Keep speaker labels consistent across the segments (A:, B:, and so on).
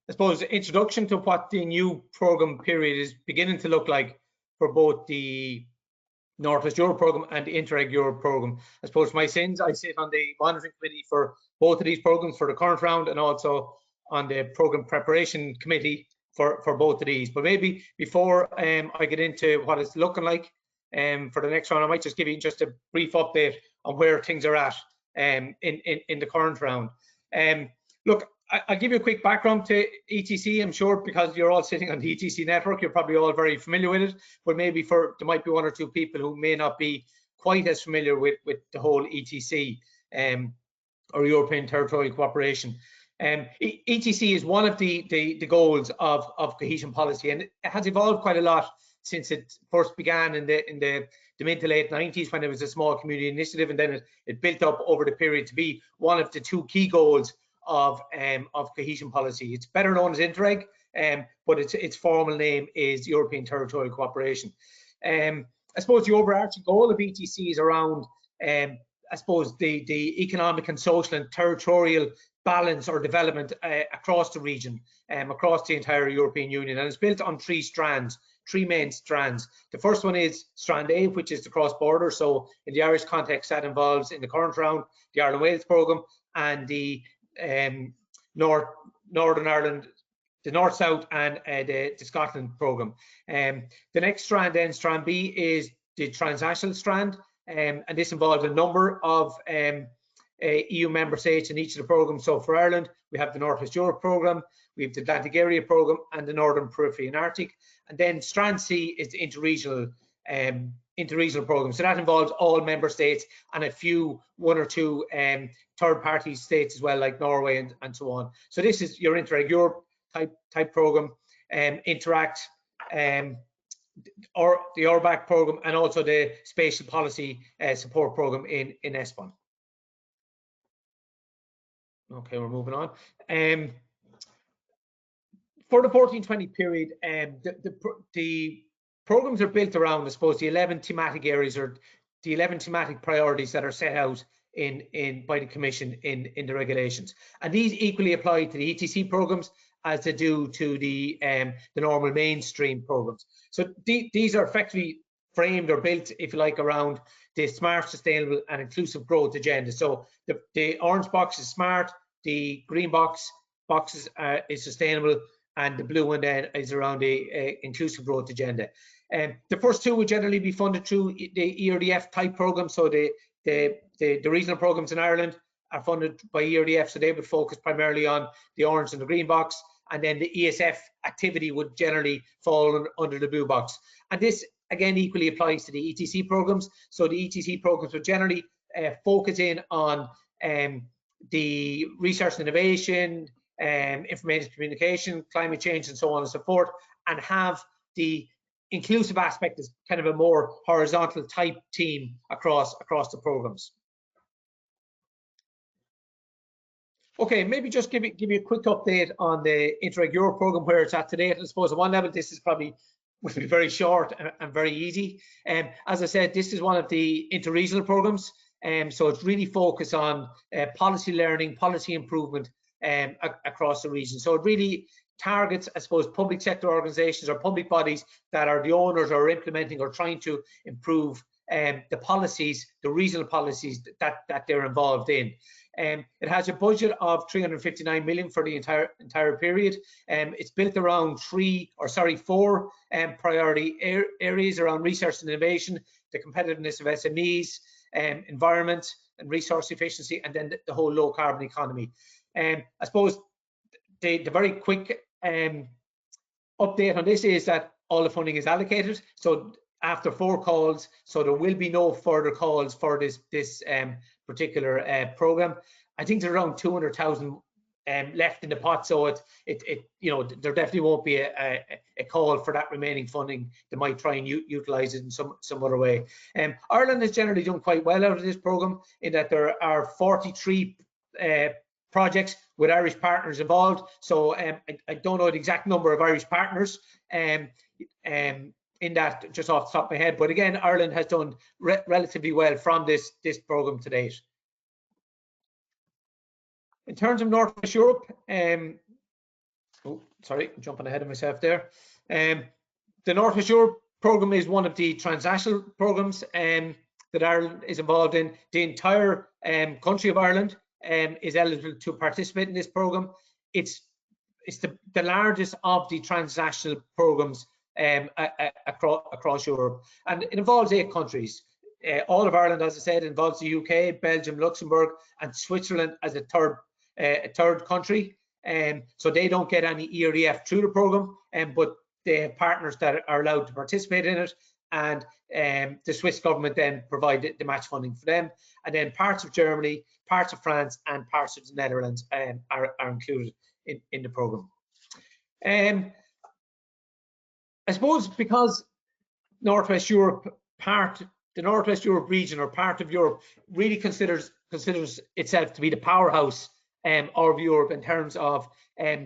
A: I suppose, introduction to what the new programme period is beginning to look like for both the Northwest Europe programme and the Interreg Europe programme. I suppose for my sins, I sit on the monitoring committee for both of these programmes for the current round, and also on the programme preparation committee for both of these. But maybe before I get into what it's looking like for the next round, I might just give you just a brief update on where things are at in the current round. Look, I'll give you a quick background to ETC. I'm sure because you're all sitting on the ETC network, you're probably all very familiar with it, but maybe there might be one or two people who may not be quite as familiar with the whole ETC or European Territorial Cooperation. ETC is one of the goals of cohesion policy, and it has evolved quite a lot since it first began in the mid to late 90s, when it was a small community initiative, and then it built up over the period to be one of the two key goals of cohesion policy. It's better known as Interreg, but its formal name is European Territorial Cooperation. I suppose the overarching goal of ETC is around, I suppose, the economic and social and territorial balance or development across the region, across the entire European Union, and it's built on three main strands. The first one is Strand A, which is the cross-border. So in the Irish context, that involves, in the current round, the Ireland-Wales programme and the Northern Ireland, the North-South, and the Scotland programme. The next strand, then, Strand B, is the transnational strand, and this involves a number of EU member states in each of the programmes. So for Ireland, we have the Northwest Europe programme, we have the Atlantic Area programme, and the Northern Periphery and Arctic. And then Strand C is the interregional programme. So that involves all member states and one or two third-party states as well, like Norway and so on. So this is your Interreg Europe type programme, Interact, or the ORBAC programme, and also the Spatial Policy Support Programme in ESPON. Okay, we're moving on. For the 14-20 period, the programs are built around, I suppose, the 11 thematic areas or the 11 thematic priorities that are set out by the Commission in the regulations, and these equally apply to the ETC programs as they do to the normal mainstream programs. So these are effectively framed or built, if you like, around the smart, sustainable, and inclusive growth agenda. So the orange box is smart, the green boxes is sustainable, and the blue one then is around the inclusive growth agenda. The first two would generally be funded through the ERDF type program. So the regional programs in Ireland are funded by ERDF, so they would focus primarily on the orange and the green box, and then the ESF activity would generally fall under the blue box. And this again equally applies to the ETC programs. So the ETC programs would generally focus in on the research and innovation, information communication, climate change, and so on and so forth, and have the inclusive aspect as kind of a more horizontal type team across the programs. Okay, maybe just give you a quick update on the Interreg Europe programme, where it's at today. I suppose at one level this is probably will be very short and very easy. As I said, this is one of the interregional programs, so it's really focused on policy learning, policy improvement across the region. So it really targets, I suppose, public sector organisations or public bodies that are the owners or implementing or trying to improve the policies, the regional policies that they're involved in. It has a budget of 359 million for the entire period. It's built around four priority areas around research and innovation, the competitiveness of SMEs, environment and resource efficiency, and then the whole low carbon economy. I suppose the very quick update on this is that all the funding is allocated. So after 4 calls, so there will be no further calls for this particular program. I think there's around 200,000 left in the pot, so it you know, there definitely won't be a call for that remaining funding. They might try and utilize it in some other way. Ireland has generally done quite well out of this program, in that there are 43 projects with Irish partners involved. So I don't know the exact number of Irish partners in that just off the top of my head, but again, Ireland has done relatively well from this program to date. In terms of Northwest Europe, Oh, sorry, jumping ahead of myself there. The Northwest Europe programme is one of the transnational programmes that Ireland is involved in. The entire country of Ireland is eligible to participate in this programme. It's the largest of the transnational programmes across Europe, and it involves 8 countries. All of Ireland, as I said, involves the UK, Belgium, Luxembourg, and Switzerland as a third country. So they don't get any ERDF through the programme, but they have partners that are allowed to participate in it, and the Swiss government then provide the match funding for them. And then parts of Germany, parts of France, and parts of the Netherlands are included in the programme. I suppose because Northwest Europe the Northwest Europe region, or part of Europe, really considers itself to be the powerhouse of Europe in terms of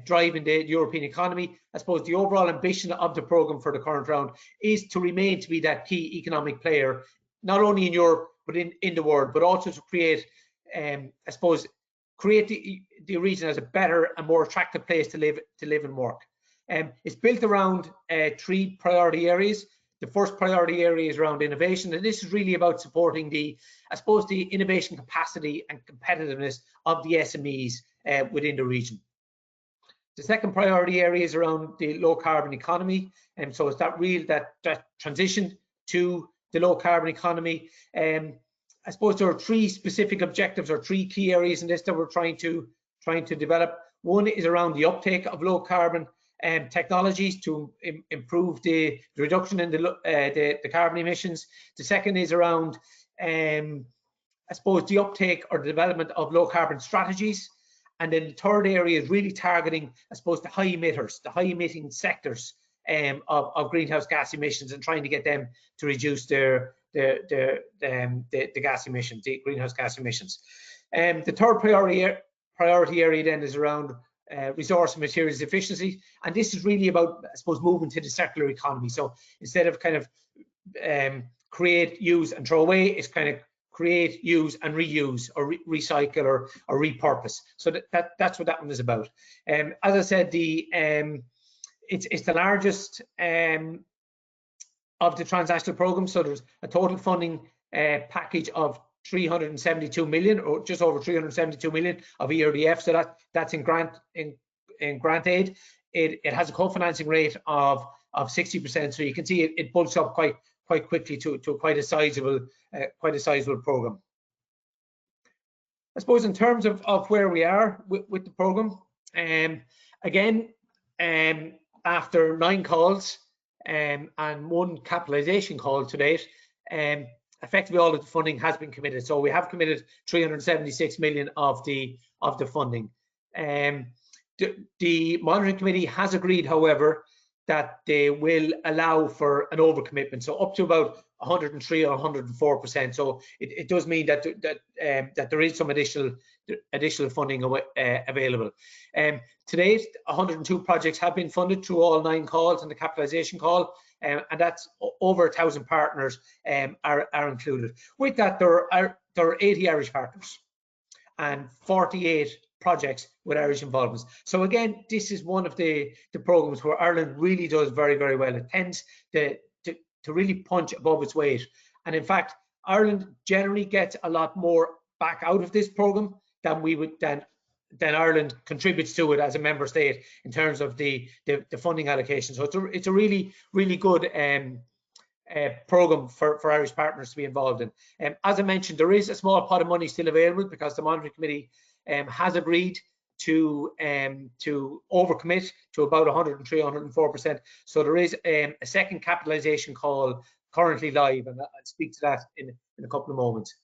A: driving the European economy. I suppose the overall ambition of the programme for the current round is to remain to be that key economic player, not only in Europe but in the world, but also to create, I suppose, the region as a better and more attractive place to live and work. It's built around 3 priority areas. The first priority area is around innovation, and this is really about supporting the innovation capacity and competitiveness of the SMEs within the region. The second priority area is around the low carbon economy, and so it's that transition to the low carbon economy. I suppose there are 3 specific objectives, or 3 key areas in this that we're trying to develop. One is around the uptake of low carbon technologies to improve the reduction in the carbon emissions. The second is around, I suppose, the uptake or the development of low carbon strategies. And then the third area is really targeting, I suppose, the high emitters, the high emitting sectors of greenhouse gas emissions, and trying to get them to reduce the gas emissions, the greenhouse gas emissions. The third priority area then is around resource and materials efficiency, and this is really about, I suppose, moving to the circular economy. So instead of kind of create, use and throw away, it's kind of create, use and reuse, or recycle or repurpose. So that's what that one is about. As I said, it's the largest of the transnational programs. So there's a total funding package of 372 million, or just over 372 million of ERDF. So that's in grant aid. It has a co-financing rate of 60%. So you can see it bulks up quite quickly to quite a sizable program. I suppose in terms of where we are with the program, again, after 9 calls and 1 capitalization call to date, effectively all of the funding has been committed. So we have committed 376 million of the funding. The monitoring committee has agreed, however, that they will allow for an overcommitment, so up to about 103 or 104%. So it does mean that there is some additional funding available. To date, 102 projects have been funded through all 9 calls and the capitalization call, and that's over 1,000 partners are included. With that, there are 80 Irish partners and 48 projects with Irish involvement. So again, this is one of the programs where Ireland really does very, very well. It tends to really punch above its weight. And in fact, Ireland generally gets a lot more back out of this program than Ireland contributes to it as a member state in terms of the funding allocation. So it's a really, really good program for Irish partners to be involved in. As I mentioned, there is a small pot of money still available because the monitoring committee has agreed to overcommit to about 103, 104%. So there is a second capitalization call currently live, and I'll speak to that in a couple of moments.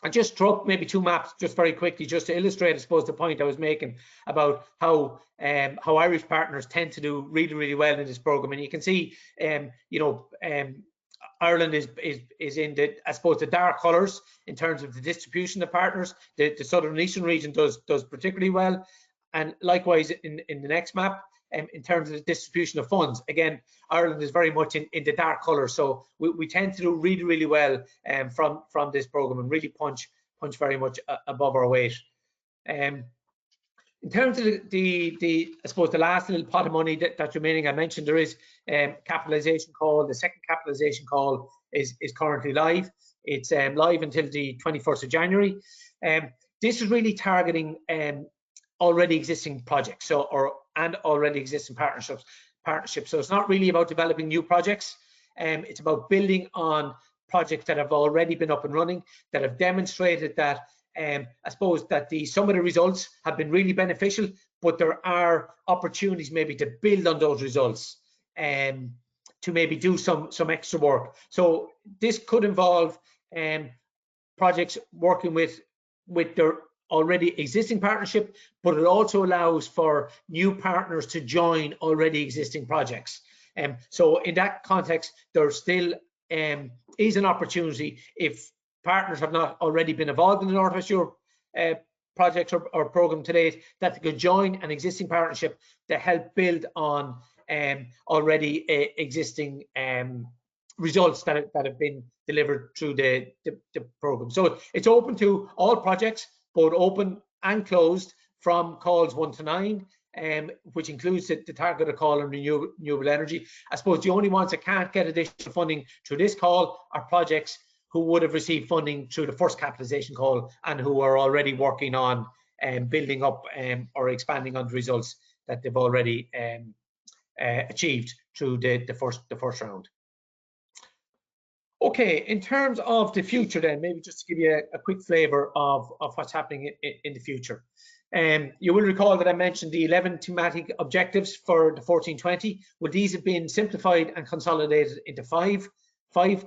A: I just struck maybe 2 maps just very quickly, just to illustrate, I suppose, the point I was making about how Irish partners tend to do really, really well in this program. And you can see, Ireland is in the, I suppose, the dark colours in terms of the distribution of partners. The southern and eastern region does particularly well, and likewise in the next map, in terms of the distribution of funds, again, Ireland is very much in the dark colours. So we tend to do really, really well from this programme, and really punch very much above our weight. In terms of I suppose the last little pot of money that's remaining, I mentioned there is capitalisation call. The second capitalisation call is currently live. It's live until the 21st of January. This is really targeting already existing projects, and already existing partnerships. So it's not really about developing new projects. It's about building on projects that have already been up and running, that have demonstrated that I suppose that some of the results have been really beneficial, but there are opportunities maybe to build on those results and to maybe do some extra work. So this could involve projects working with their already existing partnership, but it also allows for new partners to join already existing projects. So in that context, there still is an opportunity, if partners have not already been involved in the Northwest Europe project or program to date, that they could join an existing partnership to help build on already existing results that have been delivered through the program. So it's open to all projects, both open and closed, from calls 1 to 9, which includes the targeted call on renewable energy. I suppose the only ones that can't get additional funding through this call are projects who would have received funding through the first capitalisation call and who are already working on building up or expanding on the results that they've already achieved through the first round. Okay, in terms of the future then, maybe just to give you a quick flavour of what's happening in the future. You will recall that I mentioned the 11 thematic objectives for the 1420. Well, these have been simplified and consolidated into five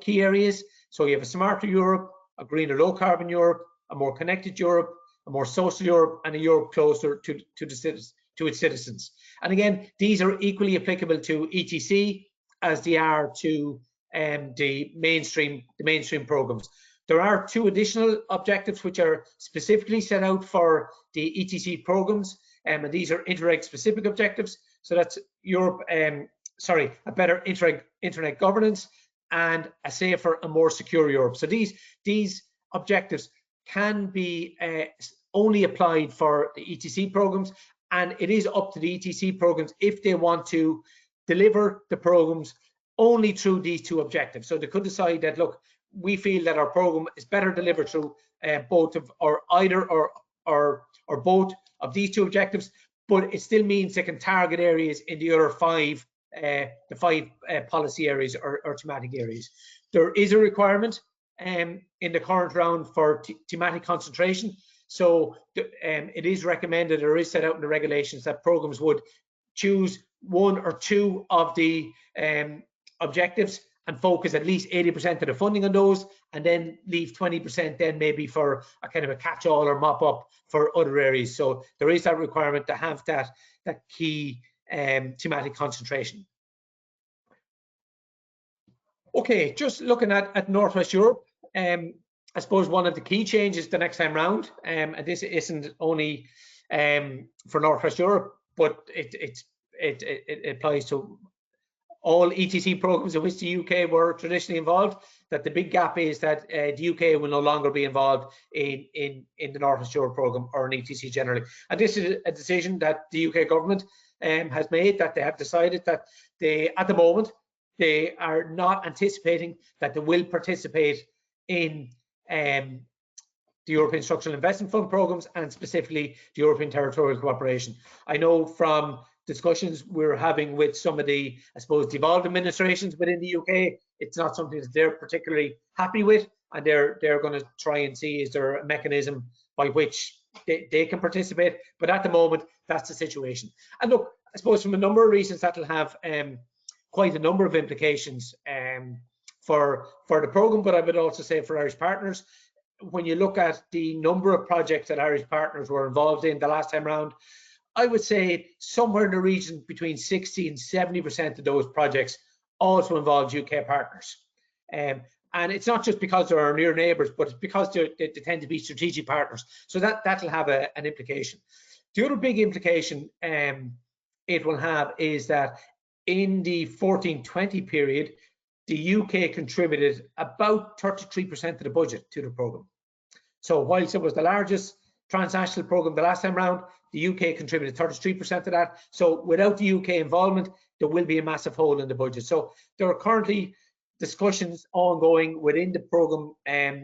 A: key areas. So you have a smarter Europe, a greener low carbon Europe, a more connected Europe, a more social Europe, and a Europe closer to its citizens. And again, these are equally applicable to ETC as they are to the mainstream programs. There are 2 additional objectives which are specifically set out for the ETC programs, and these are Interreg specific objectives. So that's Europe, a better internet governance and a safer and more secure Europe. So these objectives can be only applied for the ETC programs, and it is up to the ETC programs if they want to deliver the programs only through these 2 objectives. So they could decide that, look, we feel that our program is better delivered through both of, or either or both of these 2 objectives, but it still means they can target areas in the other 5 policy areas or thematic areas. There is a requirement in the current round for thematic concentration. So it is recommended, or is set out in the regulations, that programs would choose 1 or 2 of the objectives and focus at least 80% of the funding on those, and then leave 20% then maybe for a kind of a catch-all or mop-up for other areas. So there is that requirement to have that key thematic concentration. Okay, just looking at Northwest Europe, I suppose one of the key changes the next time round, and this isn't only for Northwest Europe, but it applies to all ETC programs in which the UK were traditionally involved, that the big gap is that the UK will no longer be involved in the Northwest Europe program or in ETC generally. And this is a decision that the UK government has made, that they have decided that at the moment, they are not anticipating that they will participate in the European Structural Investment Fund programs, and specifically the European Territorial Cooperation. I know from discussions we're having with some of the, I suppose, devolved administrations within the UK, it's not something that they're particularly happy with, and they're going to try and see, is there a mechanism by which they can participate. But at the moment, that's the situation. And look, I suppose from a number of reasons, that'll have quite a number of implications for the program, but I would also say for Irish partners. When you look at the number of projects that Irish partners were involved in the last time round, I would say somewhere in the region between 60 and 70% of those projects also involved UK partners. And it's not just because they're our near neighbours, but it's because they tend to be strategic partners. So that'll have an implication. The other big implication it will have is that in the 14-20 period, the UK contributed about 33% of the budget to the programme. So whilst it was the largest transnational programme the last time round, The UK contributed 33% of that. So without the UK involvement, there will be a massive hole in the budget. So there are currently discussions ongoing within the programme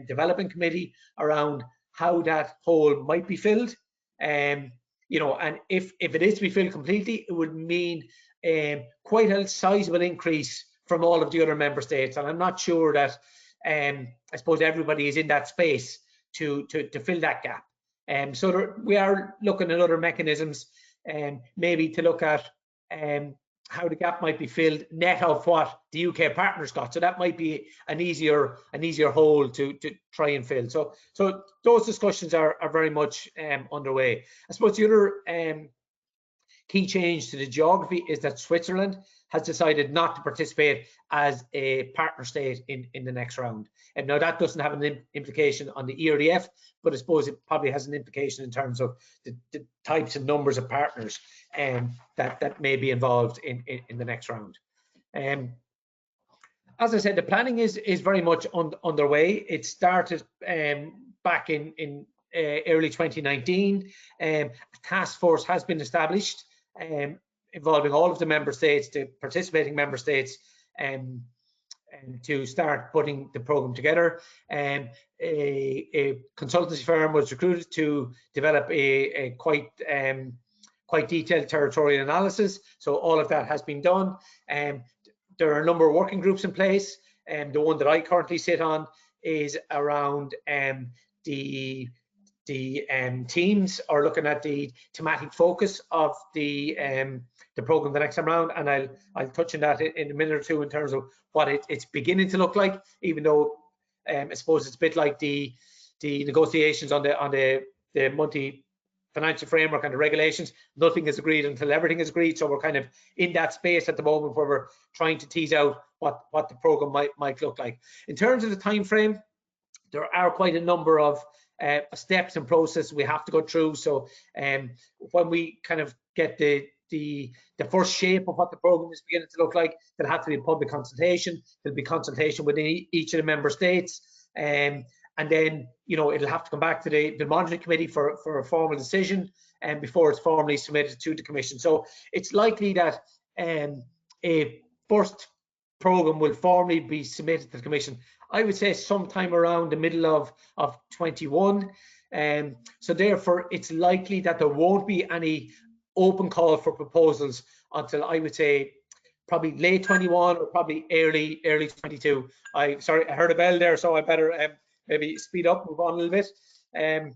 A: development committee around how that hole might be filled. You know, and if it is to be filled completely, it would mean quite a sizable increase from all of the other member states. And I'm not sure that I suppose everybody is in that space to fill that gap. So we are looking at other mechanisms, maybe to look at how the gap might be filled net of what the UK partners got. So that might be an easier hole to try and fill. So those discussions are very much underway. I suppose the other key change to the geography is that Switzerland has decided not to participate as a partner state in the next round. And now that doesn't have an implication on the ERDF, but I suppose it probably has an implication in terms of the types and numbers of partners that may be involved in the next round. As I said, the planning is very much underway. It started back in early 2019. A task force has been established involving all of the member states, the participating member states, and to start putting the program together. A consultancy firm was recruited to develop a quite detailed territorial analysis. So all of that has been done. There are a number of working groups in place. The one that I currently sit on is around the teams are looking at the thematic focus of the program the next time around, and I'll touch on that in a minute or two in terms of what it's beginning to look like, even though I suppose it's a bit like the negotiations on the multi-financial framework and the regulations. Nothing is agreed until everything is agreed, so we're kind of in that space at the moment where we're trying to tease out what the program might look like. In terms of the time frame, there are quite a number of steps and process we have to go through. So when we kind of get the first shape of what the program is beginning to look like, there'll have to be a public consultation. There'll be consultation within each of the member states, and then it'll have to come back to the monitoring committee for a formal decision, and before it's formally submitted to the commission. So it's likely that a first program will formally be submitted to the commission, I would say sometime around the middle of 21. So therefore it's likely that there won't be any open call for proposals until, I would say, probably late 21 or probably early 22. Sorry, I heard a bell there, so I better maybe speed up, move on a little bit. I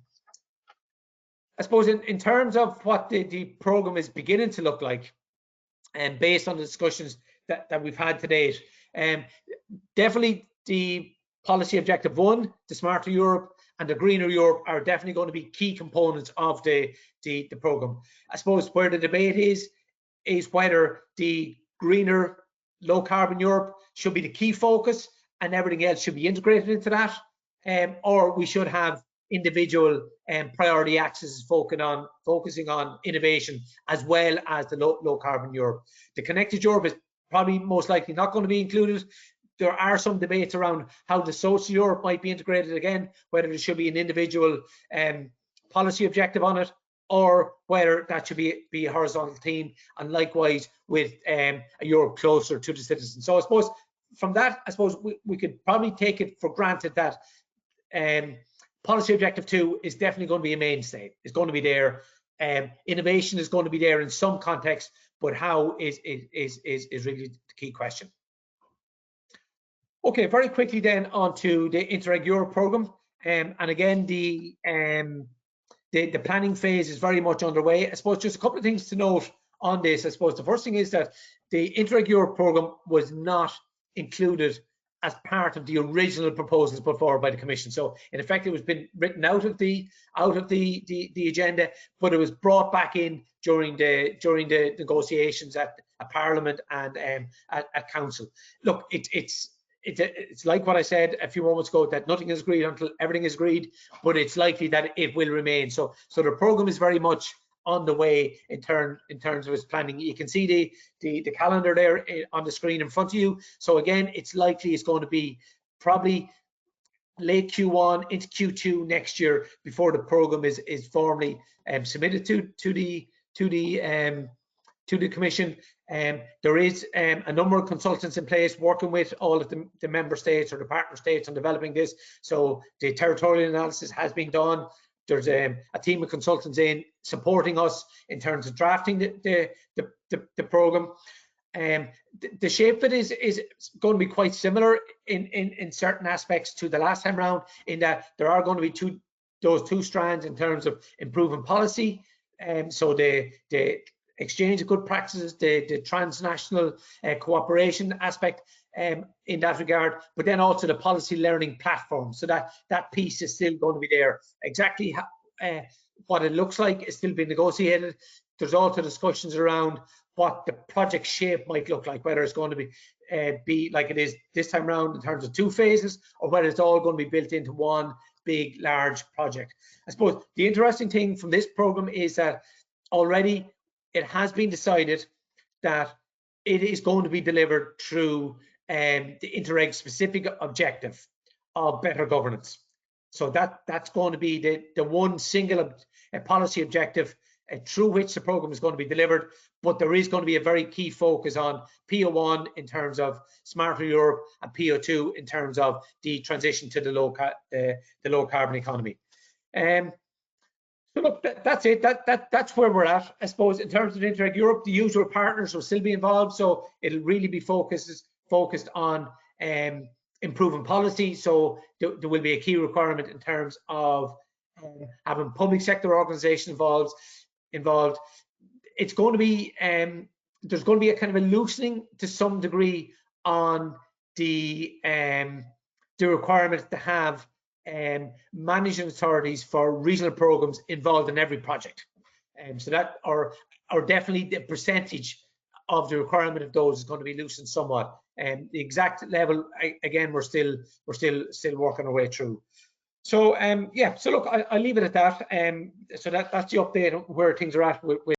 A: suppose in terms of what the program is beginning to look like, and based on the discussions that we've had to date, definitely the policy objective 1, the Smarter Europe and the Greener Europe, are definitely going to be key components of the program. I suppose where the debate is whether the greener, low carbon Europe should be the key focus and everything else should be integrated into that, or we should have individual priority axes focusing on innovation as well as the low carbon Europe. The Connected Europe is probably most likely not going to be included. There are some debates around how the Social Europe might be integrated again, whether there should be an individual policy objective on it, or whether that should be a horizontal theme, and likewise with a Europe closer to the citizens. So I suppose from that, we could probably take it for granted that policy objective 2 is definitely going to be a mainstay. It's going to be there. Innovation is going to be there in some context, but how is really the key question. Okay, very quickly then onto the Interreg Europe program, and again the planning phase is very much underway. I suppose just a couple of things to note on this. I suppose the first thing is that the Interreg Europe program was not included as part of the original proposals put forward by the Commission. So in effect, it was been written out of the agenda, but it was brought back in during the negotiations at Parliament and at Council. Look, it's like what I said a few moments ago, that nothing is agreed until everything is agreed, but it's likely that it will remain. So the program is very much on the way in terms of its planning. You can see the calendar there on the screen in front of you. So again, it's likely it's going to be probably late Q1 into Q2 next year before the program is formally submitted to the Commission. There is a number of consultants in place working with all of the member states or the partner states on developing this. So the territorial analysis has been done. There's a team of consultants in supporting us in terms of drafting the program. The shape of it is going to be quite similar in certain aspects to the last time round, in that there are going to be those two strands in terms of improving policy. So the exchange of good practices, the transnational cooperation aspect in that regard, but then also the policy learning platform. So that piece is still going to be there. Exactly what it looks like is still being negotiated. There's also discussions around what the project shape might look like, whether it's going to be like it is this time around in terms of 2 phases, or whether it's all going to be built into one big, large project. I suppose the interesting thing from this program is that already it has been decided that it is going to be delivered through the Interreg specific objective of better governance. So that's going to be the one single policy objective through which the program is going to be delivered. But there is going to be a very key focus on PO1 in terms of Smarter Europe, and PO2 in terms of the transition to the low carbon economy. So look, that's it. That's where we're at. I suppose in terms of Interreg Europe, the usual partners will still be involved, so it'll really be focused on improving policy. So there will be a key requirement in terms of having public sector organisations involved. It's going to be there's going to be a kind of a loosening to some degree on the requirement to have managing authorities for regional programs involved in every project. So that, or definitely the percentage of the requirement of those is going to be loosened somewhat. The exact level, again, we're still working our way through. So yeah, so look, I'll leave it at that. So that's the update on where things are at with